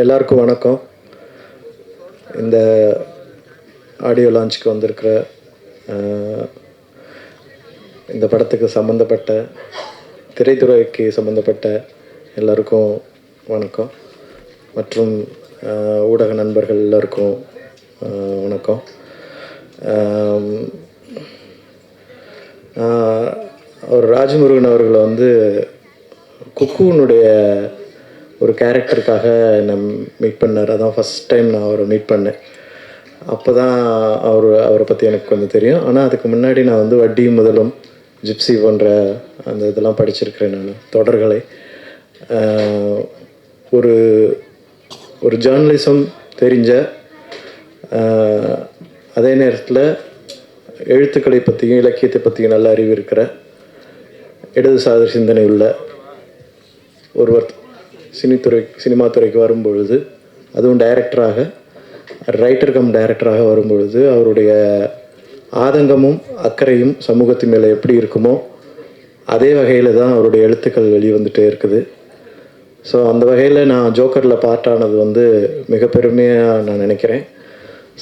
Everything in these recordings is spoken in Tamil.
எல்லாருக்கும் வணக்கம். இந்த ஆடியோ லான்ச்சுக்கு வந்திருக்கிற இந்த படத்துக்கு சம்மந்தப்பட்ட திரைத்துறைக்கு சம்மந்தப்பட்ட எல்லாருக்கும் வணக்கம். மற்றும் ஊடக நண்பர்கள் எல்லாருக்கும் வணக்கம். அவர் ராஜமுருகன் அவர்களை வந்து குக்குனுடைய ஒரு கேரக்டருக்காக நான் மீட் பண்ணார். அதான் ஃபஸ்ட் டைம் நான் அவரை மீட் பண்ணேன். அப்போ தான் அவரை பற்றி எனக்கு கொஞ்சம் தெரியும். ஆனால் அதுக்கு முன்னாடி நான் வந்து வட்டி முதலும் ஜிப்சி போன்ற அந்த இதெல்லாம் படிச்சிருக்கிறேன். நான் தொடர்களை ஒரு ஒரு ஜேர்னலிசம் தெரிஞ்ச, அதே நேரத்தில் எழுத்துக்களை பற்றியும் இலக்கியத்தை பற்றியும் நல்ல அறிவு இருக்கிற, இடதுசாரி சிந்தனை உள்ள ஒருவர் சினிமா துறைக்கு வரும்பொழுது, அதுவும் டைரக்டராக, ரைட்டர் கம் டைரக்டராக வரும்பொழுது அவருடைய ஆதங்கமும் அக்கறையும் சமூகத்தின் மேலே எப்படி இருக்குமோ அதே வகையில் தான் அவருடைய எழுத்துக்கள் வெளிவந்துட்டே இருக்குது. ஸோ அந்த வகையில் நான் ஜோக்கரில் பார்ட்டானது வந்து மிக பெருமையாக நான் நினைக்கிறேன்.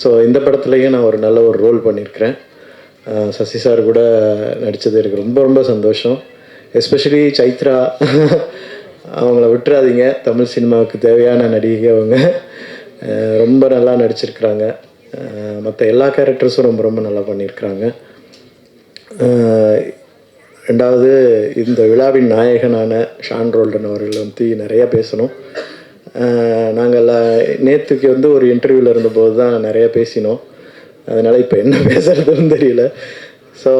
ஸோ இந்த படத்துலேயும் நான் ஒரு நல்ல ஒரு ரோல் பண்ணியிருக்கிறேன். சசி சார் கூட நடித்தது எனக்கு ரொம்ப ரொம்ப சந்தோஷம். எஸ்பெஷலி சைத்ரா, அவங்கள விட்டுறாதீங்க. தமிழ் சினிமாவுக்கு தேவையான நடிகை அவங்க. ரொம்ப நல்லா நடிச்சிருக்கிறாங்க. மற்ற எல்லா கேரக்டர்ஸும் ரொம்ப ரொம்ப நல்லா பண்ணியிருக்கிறாங்க. ரெண்டாவது, இந்த விழாவின் நாயகனான ஷான் ரோல்டன் அவர்களை பற்றி நிறையா பேசணும். நாங்கள் நேற்றுக்கு வந்து ஒரு இன்டர்வியூவில் இருந்தபோது தான் நிறையா பேசினோம். அதனால் இப்போ என்ன பேசுகிறதுன்னு தெரியல. ஸோ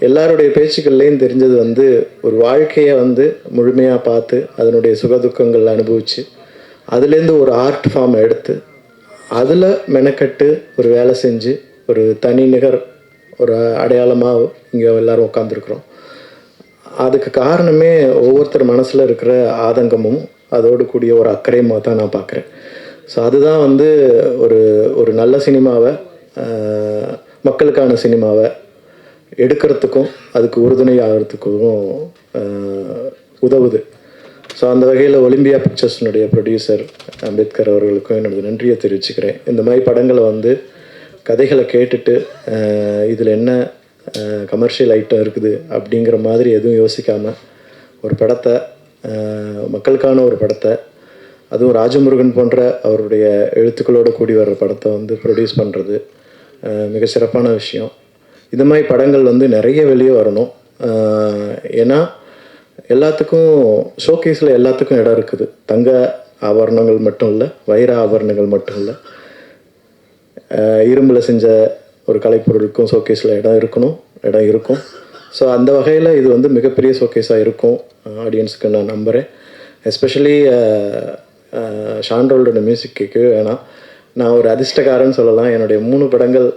எல்லாருடைய பேச்சுக்கள்லேயும் தெரிஞ்சது வந்து ஒரு வாழ்க்கையை வந்து முழுமையாக பார்த்து அதனுடைய சுகதுக்கங்கள் அனுபவித்து அதுலேருந்து ஒரு ஆர்ட் ஃபார்ம் எடுத்து அதில் மெனக்கட்டு ஒரு வேலை செஞ்சு ஒரு தனி நிகர் ஒரு அடையாளமாக இங்கே எல்லோரும் உட்காந்துருக்குறோம். அதுக்கு காரணமே ஒவ்வொருத்தர் மனசில் இருக்கிற ஆதங்கமும் அதோடு கூடிய ஒரு அக்கறையுமாக தான் நான் பார்க்குறேன். ஸோ அதுதான் வந்து ஒரு ஒரு நல்ல சினிமாவை, மக்களுக்கான சினிமாவை எடுக்கிறதுக்கும் அதுக்கு உறுதுணை ஆகிறதுக்கும் உதவுது. ஸோ அந்த வகையில் ஒலிம்பியா பிக்சர்ஸினுடைய ப்ரொடியூசர் அம்பேத்கர் அவர்களுக்கும் என்னோடய நன்றியை தெரிவிச்சுக்கிறேன். இந்த மாதிரி படங்களை வந்து கதைகளை கேட்டுட்டு இதில் என்ன கமர்ஷியல் ஐட்டம் இருக்குது அப்படிங்கிற மாதிரி எதுவும் யோசிக்காமல் ஒரு படத்தை, மக்களுக்கான ஒரு படத்தை, அதுவும் ராஜமுருகன் போன்ற அவருடைய எழுத்துக்களோடு கூடி வர்ற படத்தை வந்து ப்ரொடியூஸ் பண்ணுறது மிக சிறப்பான விஷயம். இந்த மாதிரி படங்கள் வந்து நிறைய வெளியே வரணும். ஏன்னா எல்லாத்துக்கும் ஷோகேஸில் எல்லாத்துக்கும் இடம் இருக்குது. தங்க ஆபரணங்கள் மட்டும் இல்லை, வைர ஆபரணங்கள் மட்டும் இல்லை, இரும்பில் செஞ்ச ஒரு கலைப்பொருளுக்கும் ஷோகேஸில் இடம் இருக்கும். ஸோ அந்த வகையில் இது வந்து மிகப்பெரிய ஷோகேஸாக இருக்கும் ஆடியன்ஸுக்கு நான் நம்புகிறேன். எஸ்பெஷலி ஷான் ரோல்டோட மியூசிக் கேட்க வேணாம். நான் ஒரு அதிர்ஷ்டக்காரன்னு சொல்லலாம். என்னுடைய 3 படங்கள்,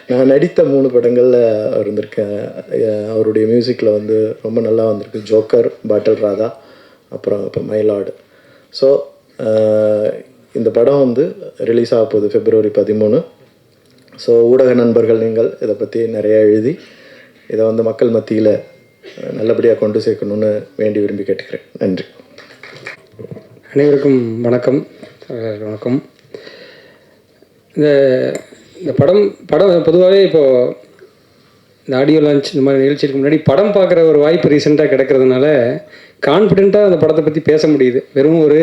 நான் நடித்த 3 படங்களில் இருந்திருக்கேன். அவருடைய மியூசிக்கில் வந்து ரொம்ப நல்லா வந்திருக்கு. ஜோக்கர், பாட்டில் ராதா, அப்புறம் இப்போ மயிலாடு. ஸோ இந்த படம் வந்து ரிலீஸ் ஆக போகுது February 13. ஸோ ஊடக நண்பர்கள் நீங்கள் இதை பற்றி நிறையா எழுதி இதை வந்து மக்கள் மத்தியில் நல்லபடியாக கொண்டு சேர்க்கணுன்னு வேண்டி விரும்பி கேட்டுக்கிறேன். நன்றி. அனைவருக்கும் வணக்கம். இந்த படம் பொதுவாகவே இப்போது இந்த ஆடியோ லான்ச் இந்த மாதிரி நிகழ்ச்சிக்கு முன்னாடி படம் பார்க்குற ஒரு வாய்ப்பு ரீசெண்டாக கிடைக்கிறதுனால கான்ஃபிடெண்ட்டாக அந்த படத்தை பற்றி பேச முடியுது. வெறும் ஒரு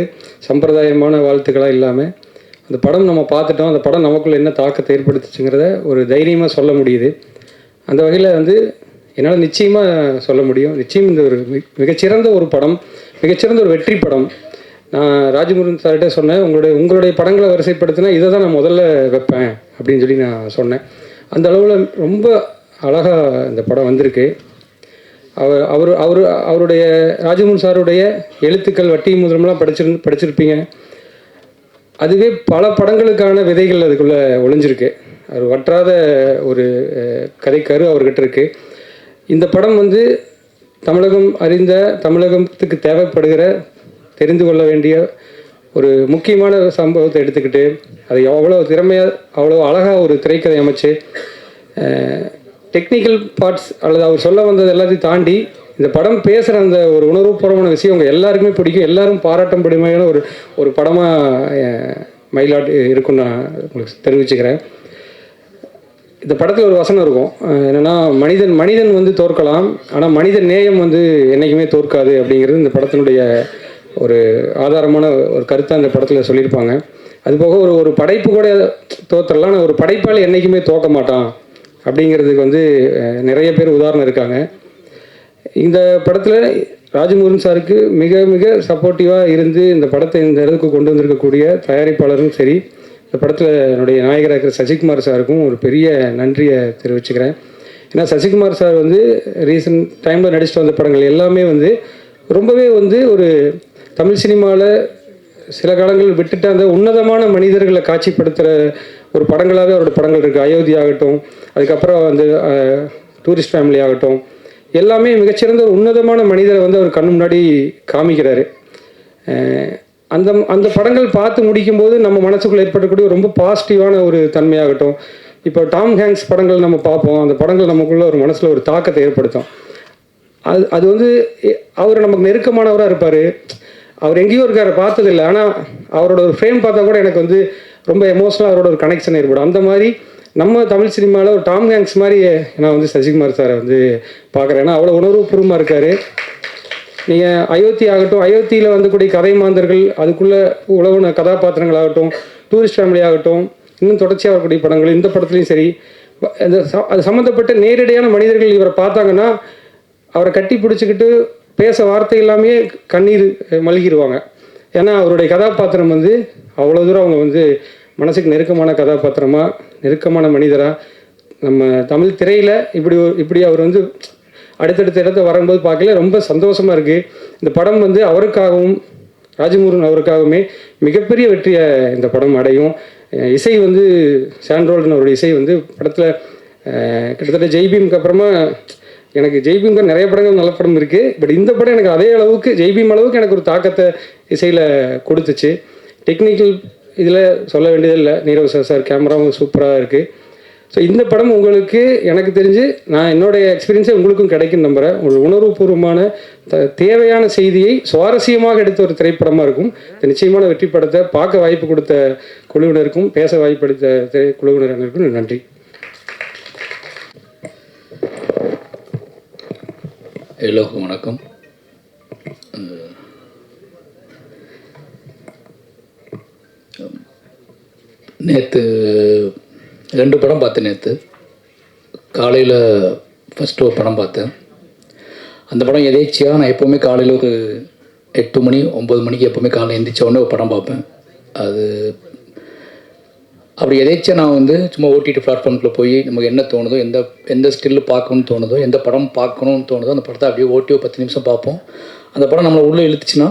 சம்பிரதாயமான வாழ்த்துக்களாக இல்லாமல் அந்த படம் நம்ம பார்த்துட்டோம், அந்த படம் நமக்குள்ளே என்ன தாக்கத்தை ஏற்படுத்துச்சுங்கிறத ஒரு தைரியமாக சொல்ல முடியுது. அந்த வகையில் வந்து என்னால் நிச்சயமாக சொல்ல முடியும். நிச்சயம் இந்த ஒரு மிகச்சிறந்த ஒரு படம், மிகச்சிறந்த ஒரு வெற்றி படம். நான் ராஜமுருகன் சார்கிட்ட சொன்னேன், உங்களுடைய படங்களை வரிசைப்படுத்தினா இதை தான் நான் முதல்ல வைப்பேன் அப்படின்னு சொல்லி நான் சொன்னேன். அந்த அளவில் ரொம்ப அழகாக இந்த படம் வந்திருக்கு. அவருடைய ராஜமுருகன் சாருடைய எழுத்துக்கள் வட்டி முதலமெல்லாம் படிச்சிருப்பீங்க. அதுவே பல படங்களுக்கான விதைகள் அதுக்குள்ளே ஒளிஞ்சிருக்கு. அது வற்றாத ஒரு கதைக்கரு அவர்கிட்ட இருக்குது. இந்த படம் வந்து தமிழகம் அறிந்த, தமிழகத்துக்கு தேவைப்படுகிற, தெரிந்து கொள்ள வேண்டிய ஒரு முக்கியமான சம்பவத்தை எடுத்துக்கிட்டு அதை அவ்வளோ திறமையாக, அவ்வளோ அழகாக ஒரு திரைக்கதை அமைச்சு டெக்னிக்கல் பார்ட்ஸ் அல்லது அவர் சொல்ல வந்தது எல்லாத்தையும் தாண்டி இந்த படம் பேசுகிற அந்த ஒரு உணர்வுபூர்வமான விஷயம் உங்கள் எல்லாருக்குமே பிடிக்கும், எல்லாரும் பாராட்டும்படியான ஒரு படமாக மயிலாட்டு இருக்குன்னு நான் உங்களுக்கு தெரிவிச்சுக்கிறேன். இந்த படத்தில் ஒரு வசனம் இருக்கும், என்னென்னா மனிதன் வந்து தோற்கலாம், ஆனால் மனித நேயம் வந்து என்றைக்குமே தோற்காது அப்படிங்கிறது இந்த படத்தினுடைய ஒரு ஆதாரமான ஒரு கருத்தை அந்த படத்தில் சொல்லியிருப்பாங்க. அதுபோக ஒரு படைப்பு கூட தோற்றலாம், ஆனால் ஒரு படைப்பாளி என்றைக்குமே தோற்க மாட்டான் அப்படிங்கிறதுக்கு வந்து நிறைய பேர் உதாரணம் இருக்காங்க. இந்த படத்தில் ராஜமுருகன் சாருக்கு மிக மிக சப்போர்ட்டிவாக இருந்து இந்த படத்தை இந்த இடத்துக்கு கொண்டு வந்திருக்கக்கூடிய தயாரிப்பாளரும் சரி, இந்த படத்தில் என்னுடைய நாயகராக இருக்கிற சசிகுமார் சாருக்கும் ஒரு பெரிய நன்றியை தெரிவிச்சுக்கிறேன். ஏன்னா சசிகுமார் சார் வந்து ரீசெண்ட் டைமில் நடிச்சுட்டு வந்த படங்கள் எல்லாமே வந்து ரொம்பவே வந்து ஒரு தமிழ் சினிமாவில் சில காலங்கள் விட்டுட்டு அந்த உன்னதமான மனிதர்களை காட்சிப்படுத்துகிற ஒரு படங்களாகவே அவரோட படங்கள் இருக்குது. அயோத்தி ஆகட்டும், அதுக்கப்புறம் வந்து டூரிஸ்ட் ஃபேமிலி ஆகட்டும், எல்லாமே மிகச்சிறந்த ஒரு உன்னதமான மனிதரை வந்து அவர் கண்ணு முன்னாடி காமிக்கிறாரு. அந்த படங்கள் பார்த்து முடிக்கும்போது நம்ம மனசுக்குள்ளே ஏற்படக்கூடிய ரொம்ப பாசிட்டிவான ஒரு தன்மையாகட்டும். இப்போ டாம் ஹேங்க்ஸ் படங்கள் நம்ம பார்ப்போம், அந்த படங்கள் நமக்குள்ள ஒரு மனசில் ஒரு தாக்கத்தை ஏற்படுத்தும். அது வந்து அவர் நமக்கு நெருக்கமானவராக இருப்பார். அவர் எங்கேயோ இருக்கார், பார்த்ததில்லை, ஆனால் அவரோட ஒரு ஃப்ரேம் பார்த்தா கூட எனக்கு வந்து ரொம்ப எமோஷனலாக அவரோட ஒரு கனெக்ஷன் ஏற்படும். அந்த மாதிரி நம்ம தமிழ் சினிமாவில் ஒரு டாம் ஹேங்க்ஸ் மாதிரி நான் வந்து சசிகுமார் சாரை வந்து பார்க்குறேன். ஏன்னா அவ்வளோ உணர்வுபூர்வமாக இருக்கார். நீங்கள் அயோத்தி ஆகட்டும், அயோத்தியில் வந்துக்கூடிய கதை மாந்தர்கள், அதுக்குள்ளே உழவுன கதாபாத்திரங்கள் ஆகட்டும், டூரிஸ்ட் ஃபேமிலி ஆகட்டும், இன்னும் தொடர்ச்சியாக வரக்கூடிய படங்கள், இந்த படத்துலையும் சரி, அது சம்மந்தப்பட்ட நேரடியான மனிதர்கள் இவரை பார்த்தாங்கன்னா அவரை கட்டி பிடிச்சிக்கிட்டு பேச வார்த்தை இல்லாமே கண்ணீர் மல்கிடுவாங்க. ஏன்னா அவருடைய கதாபாத்திரம் வந்து அவ்வளோ தூரம் அவங்க வந்து மனசுக்கு நெருக்கமான கதாபாத்திரமாக, நெருக்கமான மனிதராக நம்ம தமிழ் திரையில் இப்படி அவர் வந்து அடுத்தடுத்த இடத்த வரும்போது பார்க்கல ரொம்ப சந்தோஷமாக இருக்குது. இந்த படம் வந்து அவருக்காகவும் ராஜமுருகன் அவருக்காகவுமே மிகப்பெரிய வெற்றியை இந்த படம் அடையும். இசை வந்து சாண்ட்ரோல்டன் அவருடைய இசை வந்து படத்தில் கிட்டத்தட்ட ஜெய்பீமுக்கு அப்புறமா எனக்கு ஜெய்பீம்க்கு நிறைய படங்கள் நல்ல படம் இருக்குது. பட் இந்த படம் எனக்கு அதே அளவுக்கு ஜெய்பீம் அளவுக்கு எனக்கு ஒரு தாக்கத்தை இசையில் கொடுத்துச்சு. டெக்னிக்கல் இதில் சொல்ல வேண்டியதில்லை, நீரவ் சார் கேமராவும் சூப்பராக இருக்குது. ஸோ இந்த படம் உங்களுக்கு எனக்கு தெரிஞ்சு நான் என்னுடைய எக்ஸ்பீரியன்ஸே உங்களுக்கும் கிடைக்குன்னு நம்புகிறேன். ஒரு உணர்வுபூர்வமான தேவையான செய்தியை சுவாரஸ்யமாக எடுத்த ஒரு திரைப்படமாக இருக்கும். இந்த நிச்சயமான வெற்றி படத்தை பார்க்க வாய்ப்பு கொடுத்த குழுவினருக்கும் பேச வாய்ப்பு எடுத்த குழுவினருக்கும் நன்றி. எல்லோருக்கும் வணக்கம். நேற்று 2 படம் பார்த்தேன். நேற்று காலையில் ஃபஸ்ட்டு ஒரு படம் பார்த்தேன். அந்த படம் எதேச்சியாக நான் எப்போவுமே காலையில் ஒரு 8 மணி 9 மணிக்கு எப்போவுமே காலையில் எந்திரிச்ச உடனே ஒரு படம் பார்ப்பேன். அது அப்படி எதேச்சியாக நான் வந்து சும்மா ஓடிடி பிளாட்ஃபார்மில் போய் நமக்கு என்ன தோணுதோ, எந்த ஸ்டில்லு பார்க்கணுன்னு தோணுதோ, எந்த படம் பார்க்கணுன்னு தோணுதோ அந்த படத்தை அப்படியே ஓட்டியோ 10 நிமிஷம் பார்ப்போம். அந்த படம் நம்மளை உள்ளே இழுத்துச்சுன்னா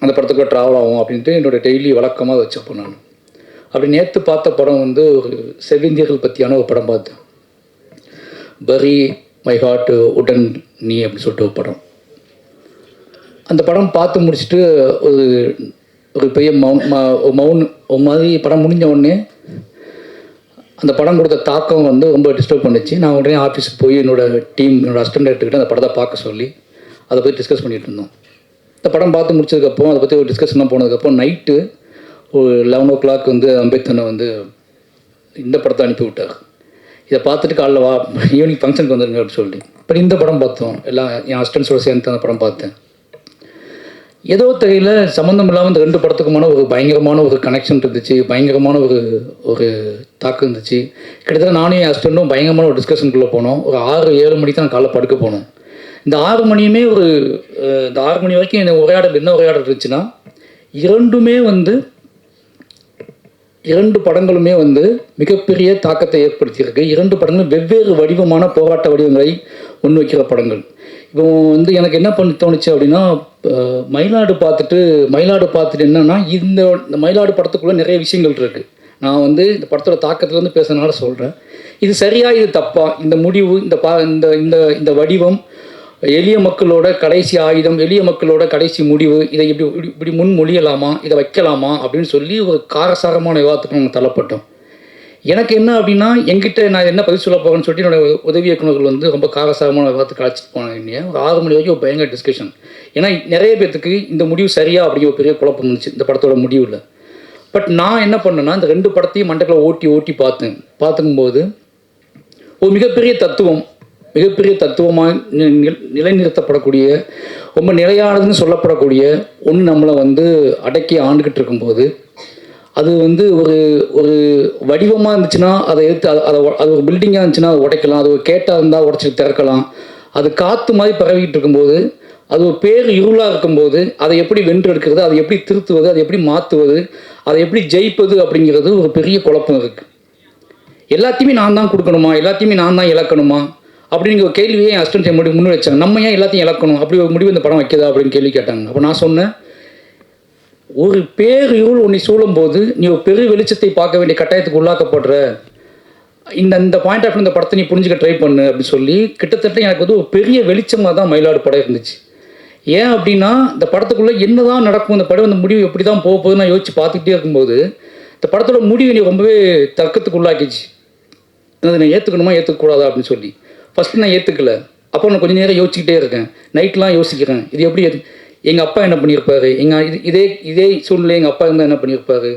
அந்த படத்துக்குள்ளே ட்ராவல் ஆகும் அப்படின்ட்டு என்னோடய டெய்லி வழக்கமாக வச்சப்போ நான் அப்படி நேற்று பார்த்த படம் வந்து ஒரு செவ்விந்தியர்கள் பற்றியான ஒரு படம் பார்த்தேன். பரி மை ஹார்ட் உடன் நீ அப்படின்னு சொல்லிட்டு ஒரு படம். அந்த படம் பார்த்து முடிச்சுட்டு ஒரு பெரிய மவுன் ஒரு மாதிரி படம் முடிஞ்ச உடனே அந்த படம் கொடுத்த தாக்கம் வந்து ரொம்ப டிஸ்டர்ப் பண்ணிச்சு. நான் உடனே ஆஃபீஸுக்கு போய் என்னோடய அசிஸ்டன்ட் டைரக்டர்கிட்ட அந்த படத்தை பார்க்க சொல்லி அதை பற்றி டிஸ்கஸ் பண்ணிகிட்டு இருந்தோம். இந்த படம் பார்த்து முடிச்சதுக்கப்புறம் அதை பற்றி ஒரு டிஸ்கஷன்லாம் போனதுக்கப்புறம் நைட்டு ஒரு 11 o'clock வந்து அம்பேத்கனை வந்து இந்த படத்தை அனுப்பி விட்டார். இதை பார்த்துட்டு காலைல வா ஈவினிங் ஃபங்க்ஷனுக்கு வந்துருங்க அப்படின்னு சொல்லிட்டு இப்போ இந்த படம் பார்த்தோம். எல்லாம் என் அசிஸ்டன்ஸோடு சேர்ந்து அந்த படம் பார்த்தேன். ஏதோ தெரியல சம்மந்தம் இல்லாமல் இந்த 2 படத்துக்குமான ஒரு பயங்கரமான ஒரு கனெக்ஷன் இருந்துச்சு, பயங்கரமான ஒரு தாக்கம் இருந்துச்சு. கிட்டத்தட்ட நானும் என் அசிஸ்டண்ட்டும் பயங்கரமான ஒரு டிஸ்கஷனுக்குள்ளே போனோம். ஒரு 6-7 மணிக்கு தான் காலைல படுக்க போனோம். இந்த 6 மணியுமே இந்த 6 மணி வரைக்கும் என்ன உரையாடல் இருந்துச்சுன்னா 2 படங்களுமே வந்து மிகப்பெரிய தாக்கத்தை ஏற்படுத்தியிருக்கு. 2 படங்களும் வெவ்வேறு வடிவமான போராட்ட வடிவங்களை முன்வைக்கிற படங்கள். இப்போ வந்து எனக்கு என்ன தோணுச்சு அப்படின்னா, மயிலாடு பார்த்துட்டு என்னன்னா இந்த மயிலாடு படத்துக்குள்ளே நிறைய விஷயங்கள் இருக்குது. நான் வந்து இந்த படத்தோட தாக்கத்துலேருந்து பேசுறதுனால சொல்கிறேன். இது சரியா இது தப்பா, இந்த முடிவு, இந்த வடிவம், எளிய மக்களோட கடைசி ஆயுதம், எளிய மக்களோட கடைசி முடிவு, இதை இப்படி முன்மொழியலாமா, இதை வைக்கலாமா அப்படின்னு சொல்லி ஒரு காரசாரமான விவாதத்துக்கு நாங்கள் தள்ளப்பட்டோம். எனக்கு என்ன அப்படின்னா என்கிட்ட நான் என்ன பதில் சொல்ல போகிறேன்னு சொல்லிட்டு என்னோட உதவி இயக்குநர்கள் வந்து ரொம்ப காரசாரமான பார்த்து கழிச்சிட்டு போனேன். ஒரு 6 மணி வரைக்கும் ஒரு பயங்கர டிஸ்கஷன். ஏன்னா நிறைய பேர்த்துக்கு இந்த முடிவு சரியா அப்படிங்கிற ஒரு பெரிய குழப்பம் இருந்துச்சு இந்த படத்தோட முடிவில். பட் நான் என்ன பண்ணேன்னா இந்த 2 படத்தையும் மண்டக்கில் ஓட்டி பார்த்துக்கும்போது ஒரு மிகப்பெரிய தத்துவமாக நிலைநிறுத்தப்படக்கூடிய ரொம்ப நிலையானதுன்னு சொல்லப்படக்கூடிய ஒன்று நம்மளை வந்து அடக்கி ஆண்டுக்கிட்டு இருக்கும்போது அது வந்து ஒரு வடிவமாக இருந்துச்சுன்னா அதை எடுத்து அது ஒரு பில்டிங்காக இருந்துச்சுன்னா அதை உடைக்கலாம், அது ஒரு கேட்டாக இருந்தால் உடச்சி திறக்கலாம். அது காற்று மாதிரி பரவிக்கிட்டு இருக்கும்போது, அது ஒரு பேர் இருளாக இருக்கும்போது அதை எப்படி வென்றெடுக்கிறது, அதை எப்படி திருத்துவது, அதை எப்படி மாற்றுவது, அதை எப்படி ஜெயிப்பது அப்படிங்கிறது ஒரு பெரிய குழப்பம் இருக்குது. எல்லாத்தையுமே நான் தான் கொடுக்கணுமா, எல்லாத்தையுமே நான் தான் இழக்கணுமா அப்படிங்கிற ஒரு கேள்வியே என் அசிஸ்டன்ட் முன்னாடி வச்சாங்க. நம்ம ஏன் எல்லாத்தையும் இழக்கணும், அப்படி ஒரு முடிவு இந்த படம் வைக்கிதா அப்படின்னு கேள்வி கேட்டாங்க. அப்போ நான் சொன்னேன், ஒரு பேர் இருள் உன்னை சூழும் போது நீ ஒரு பெரிய வெளிச்சத்தை பார்க்க வேண்டிய கட்டாயத்துக்கு உள்ளாக்கப்படுற, இந்த பாயிண்ட் ஆஃப் இந்த படத்தை நீ புரிஞ்சுக்க ட்ரை பண்ணு அப்படின்னு சொல்லி கிட்டத்தட்ட எனக்கு வந்து ஒரு பெரிய வெளிச்சமாக தான் மயிலாடு படம் இருந்துச்சு. ஏன் அப்படின்னா இந்த படத்துக்குள்ளே என்ன தான் நடக்கும், இந்த படம் அந்த முடிவு எப்படி தான் போக போகுதுன்னு நான் யோசிச்சு பார்த்துக்கிட்டே இருக்கும்போது இந்த படத்தோட முடிவு நீ ரொம்பவே தர்க்கத்துக்கு உள்ளாக்கிச்சு. அதை நான் ஏற்றுக்கணுமா ஏற்றுக்கக்கூடாதா அப்படின்னு சொல்லி ஃபஸ்ட்டு நான் ஏற்றுக்கல. அப்போ நான் கொஞ்சம் நேரம் யோசிச்சுக்கிட்டே இருக்கேன், நைட்லாம் யோசிக்கிறேன். இது எப்படி எங்கள் அப்பா என்ன பண்ணியிருப்பாரு, இதே சூழ்நிலை எங்கள் அப்பா இருந்தால் என்ன பண்ணியிருப்பாரு,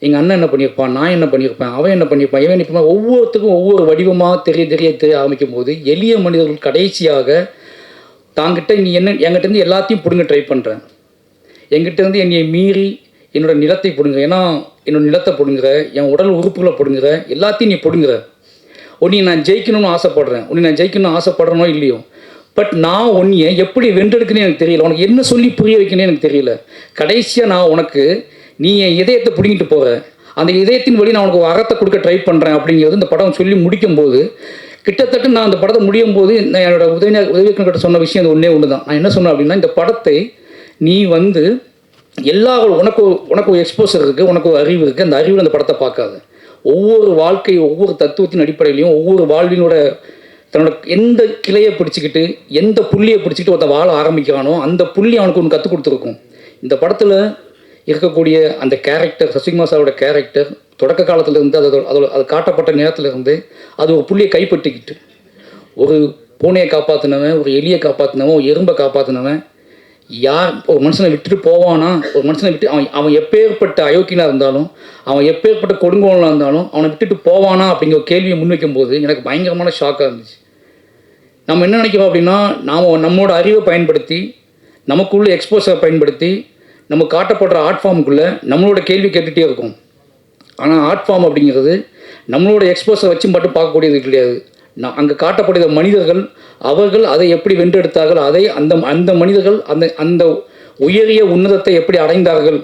எங்கள் அண்ணன் என்ன பண்ணியிருப்பான், நான் என்ன பண்ணியிருப்பேன், அவன் என்ன பண்ணியிருப்பான், இவன் இப்போ ஒவ்வொருத்துக்கும் ஒவ்வொரு வடிவமாக தெரிய ஆரம்பிக்கும் போது எளிய மனிதர்கள் கடைசியாக தாங்கிட்ட நீ என்கிட்டேருந்து எல்லாத்தையும் பிடுங்க ட்ரை பண்ணுறேன். என்கிட்டேருந்து என்னை மீறி என்னோடய நிலத்தை பிடுங்குற, ஏன்னா என்னோடய நிலத்தை பிடுங்குற, என் உடல் உறுப்புகளை பிடுங்குற, எல்லாத்தையும் நீ பிடுங்குற. உன்னை நான் ஜெயிக்கணும்னு ஆசைப்பட்றேன், உன்னை நான் ஜெயிக்கணும்னு ஆசைப்படுறனோ இல்லையோ, பட் நான் உன்னையை எப்படி வென்றெடுக்குன்னு எனக்கு தெரியல, உனக்கு என்ன சொல்லி புரிய வைக்கணும்னு எனக்கு தெரியல. கடைசியாக நான் உனக்கு நீ என் இதயத்தை பிடிங்கிட்டு போகிற, அந்த இதயத்தின் வழி நான் உனக்கு ஒரு அறத்தை கொடுக்க ட்ரை பண்ணுறேன் அப்படிங்கிறது இந்த படம் சொல்லி முடிக்கும்போது கிட்டத்தட்ட நான் அந்த படத்தை முடியும் போது நான் என்னோட உதவிக்கிட்ட சொன்ன விஷயம் அது ஒன்று தான். நான் என்ன சொன்னேன் அப்படின்னா, இந்த படத்தை நீ வந்து உனக்கு ஒரு எக்ஸ்போசர் இருக்குது, உனக்கு ஒரு அறிவு இருக்குது, அந்த அறிவில் அந்த படத்தை பார்க்காது. ஒவ்வொரு வாழ்க்கை ஒவ்வொரு தத்துவத்தின் அடிப்படையிலையும் ஒவ்வொரு வாழ்வினோட தன்னோட எந்த கிளையை பிடிச்சிக்கிட்டு எந்த புள்ளியை பிடிச்சிக்கிட்டு ஒருத்த வாழ ஆரம்பிக்கிறானோ அந்த புள்ளி அவனுக்கு ஒன்று கற்றுக் கொடுத்துருக்கும். இந்த படத்தில் இருக்கக்கூடிய அந்த கேரக்டர், சசிகுமார் சாரோட கேரக்டர் தொடக்க காலத்துலேருந்து அது காட்டப்பட்ட நேரத்துலேருந்து அது ஒரு புள்ளியை கைப்பற்றிக்கிட்டு ஒரு பூனையை காப்பாற்றினவன், ஒரு எலியை காப்பாற்றினவன், ஒரு எறும்பை காப்பாற்றினவன், ஒரு மனுஷனை விட்டுட்டு போவானா, ஒரு மனுஷனை விட்டு அவன் எப்பேற்பட்ட அயோக்கியனாக இருந்தாலும், அவன் எப்பேற்பட்ட கொடுங்கோலனாக இருந்தாலும் அவனை விட்டுட்டு போவானா அப்படிங்கிற ஒரு கேள்வியை முன்வைக்கும் போது எனக்கு பயங்கரமான ஷாக்காக இருந்துச்சு. நம்ம என்ன நினைக்கிறோம் அப்படின்னா, நம்மளோட அறிவை பயன்படுத்தி, நமக்குள்ள எக்ஸ்போஸரை பயன்படுத்தி, நம்ம காட்டப்படுற ஆர்ட் ஃபார்முக்குள்ளே நம்மளோட கேள்வி கேட்டுகிட்டே இருக்கும். ஆனால் ஆர்ட் ஃபார்ம் அப்படிங்கிறது நம்மளோட எக்ஸ்போஸரை வச்சு மட்டும் பார்க்கக்கூடியது கிடையாது. அங்கே காட்டப்படுகிற மனிதர்கள் அவர்கள் அதை எப்படி வென்றெடுத்தார்கள், அதை அந்த மனிதர்கள் அந்த உயரிய உன்னதத்தை எப்படி அடைந்தார்கள்,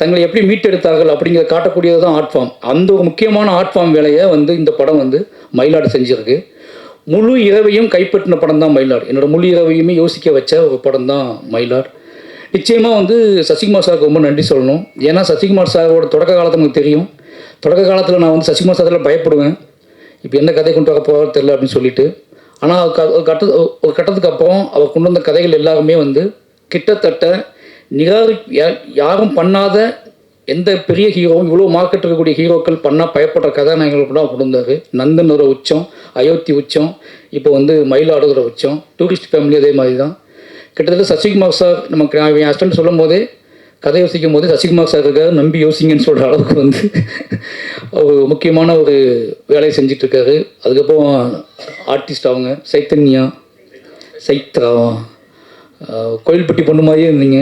தங்களை எப்படி மீட்டெடுத்தார்கள் அப்படிங்கிறத காட்டக்கூடியது தான் ஆர்ட் ஃபார்ம். அந்த ஒரு முக்கியமான ஆர்ட் ஃபார்ம் வேலையை வந்து இந்த படம் வந்து மயிலாடு செஞ்சுருக்கு. முழு இரவையும் கைப்பற்றின படம் தான் மயிலாடு. என்னோட முழு இரவையுமே யோசிக்க வச்ச ஒரு படம் தான் மயிலாடு. நிச்சயமாக வந்து சசிகுமார் சாருக்கு ரொம்ப நன்றி சொல்லணும். ஏன்னா சசிகுமார் சாரோட தொடக்க காலத்தில் நமக்கு தெரியும். தொடக்க காலத்தில் நான் வந்து சசிகுமார் சாரில் பயப்படுவேன், இப்போ என்ன கதை கொண்டு வர போகிறது தெரியல அப்படின்னு சொல்லிட்டு. ஆனால் ஒரு கட்டத்துக்கு அப்புறம் அவர் கொண்டு வந்த கதைகள் எல்லாருமே வந்து கிட்டத்தட்ட யாரும் பண்ணாத எந்த பெரிய ஹீரோவும் இவ்வளோ மார்க்கெட் இருக்கக்கூடிய ஹீரோக்கள் பண்ணால் பயப்படுற கதாநாயகங்கள் கூட கொண்டு வந்தார். நந்தனோட உச்சம், அயோத்தி உச்சம், இப்போ வந்து மயிலாடுகிற உச்சம், டூரிஸ்ட் ஃபேமிலி அதே மாதிரி தான். கிட்டத்தட்ட சசிகுமார் சார் நமக்கு என் ஹஸ்பண்ட் சொல்லும் போதே, கதை யோசிக்கும் போது சசிகுமார் சார் இருக்காரு, நம்பி யோசிங்கன்னு சொல்கிற அளவுக்கு வந்து ஒரு முக்கியமான ஒரு வேலையை செஞ்சிட்ருக்காரு. அதுக்கப்புறம் ஆர்டிஸ்ட் அவங்க சைத்ரா கோயில்பட்டி பொண்ணு மாதிரியே இருந்தீங்க.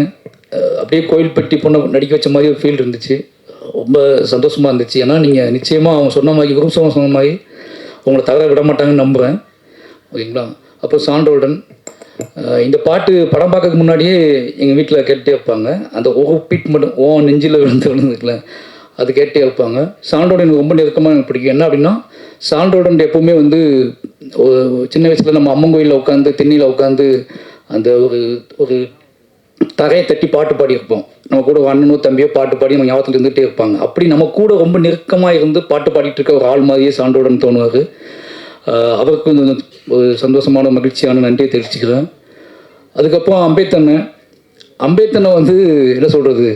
அப்படியே கோயில்பட்டி பொண்ணை நடிக்க வச்ச மாதிரி ஒரு ஃபீல் இருந்துச்சு. ரொம்ப சந்தோஷமாக இருந்துச்சு. ஏன்னா நீங்கள் நிச்சயமாக அவங்க சொன்ன மாதிரி, குருசவன் சொன்ன மாதிரி உங்களை தவிர விட மாட்டாங்கன்னு நம்புகிறேன். ஓகேங்களா? அப்புறம் சாண்டோல்டன் இந்த பாட்டு படம் பார்க்கறதுக்கு முன்னாடியே எங்கள் வீட்டில் கேட்டே இருப்பாங்க. அந்த ஒரு பீட் மட்டும் நெஞ்சில் விழுந்துருக்குல்ல, அது கேட்டே இருப்பாங்க. சாண்டோடன் எனக்கு ரொம்ப நெருக்கமாக எனக்கு பிடிக்கும். என்ன அப்படின்னா, சாண்டோடன் எப்போவுமே வந்து சின்ன வயசில் நம்ம அம்மன் கோயிலில் உட்காந்து தென்னியில் உட்காந்து அந்த ஒரு தரையை தட்டி பாட்டு பாடியிருப்போம். நம்ம கூட அண்ணனோ தம்பியோ பாட்டு பாடி நம்ம ஞாபகத்தில் இருந்துகிட்டே இருப்பாங்க. அப்படி நம்ம கூட ரொம்ப நெருக்கமாக இருந்து பாட்டு பாடிட்டு இருக்க ஒரு ஆள் மாதிரியே சாண்டோடன் தோணுவார். அவருக்கு ஒரு சந்தோஷமான மகிழ்ச்சியான நன்றியை தெரிவிச்சுக்கிறேன். அதுக்கப்புறம் அம்பேத்தனை வந்து என்ன சொல்கிறது,